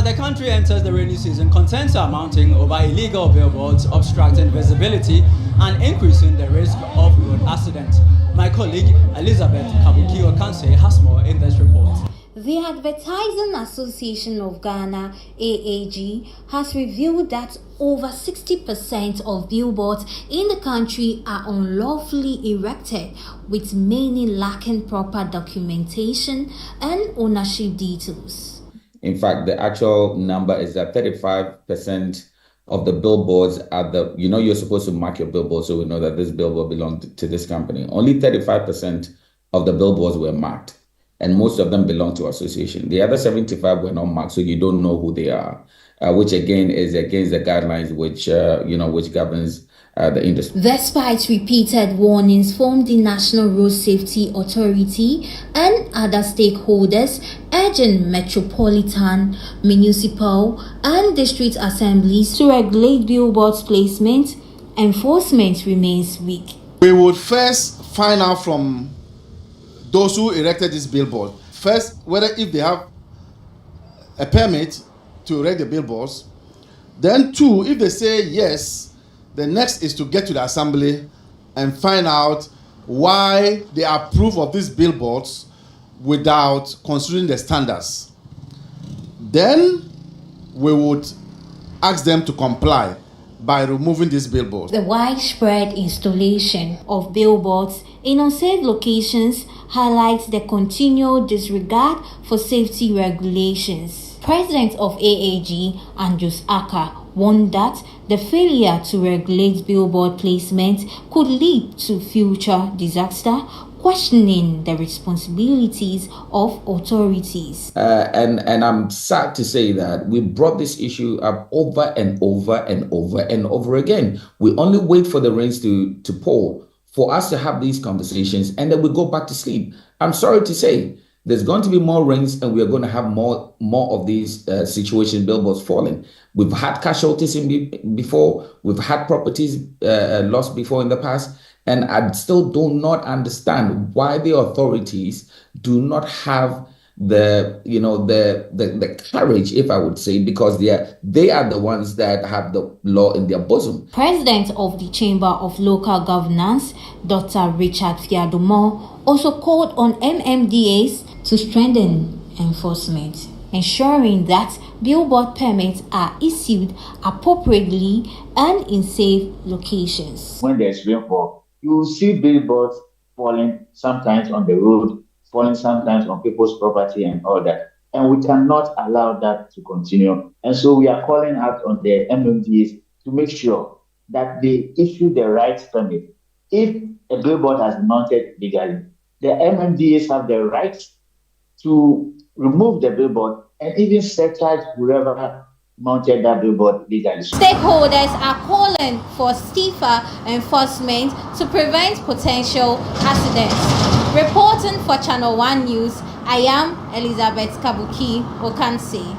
As the country enters the rainy season, concerns are mounting over illegal billboards obstructing visibility and increasing the risk of road accidents. My colleague Elizabeth Kabuki Okanse has more in this report. The Advertising Association of Ghana, AAG, has revealed that over 60% of billboards in the country are unlawfully erected, with many lacking proper documentation and ownership details. In fact, the actual number is that 35% of the billboards are you're supposed to mark your billboard so we know that this billboard belonged to this company. Only 35% of the billboards were marked, and most of them belong to association. The other 75 were not marked, so you don't know who they are, which again is against the guidelines which governs the industry. Despite repeated warnings from the National Road Safety Authority and other stakeholders urging metropolitan, municipal and district assemblies to regulate billboards placement, enforcement remains weak. We would first find out from those who erected this billboard, first, whether if they have a permit to erect the billboards. Then two, if they say yes, the next is to get to the assembly and find out why they approve of these billboards without considering the standards. Then we would ask them to comply by removing these billboards. The widespread installation of billboards in unsafe locations highlights the continual disregard for safety regulations. President of AAG, Andrews Accra, warned that the failure to regulate billboard placement could lead to future disaster, questioning the responsibilities of authorities. And I'm sad to say that we brought this issue up over and over and over and over again. We only wait for the rains to pour for us to have these conversations, and then we go back to sleep. I'm sorry to say, there's going to be more rains and we are going to have more of these situations, billboards falling. We've had casualties before, we've had properties lost before in the past, and I still do not understand why the authorities do not have the courage, if I would say, because they are the ones that have the law in their bosom. President of the Chamber of Local Governance, Dr. Richard Fiadomo, also called on MMDAs to strengthen enforcement, ensuring that billboard permits are issued appropriately and in safe locations. When there's rainfall, you will see billboards falling sometimes on the road, falling sometimes on people's property and all that. And we cannot allow that to continue. And so we are calling out on the MMDAs to make sure that they issue the right permit. If a billboard has been mounted legally, the MMDAs have the right to remove the billboard and even surcharge whoever mounted that billboard legally. Stakeholders are calling for stiffer enforcement to prevent potential accidents. Reporting for Channel One News, I am Elizabeth Kabuki Okanse.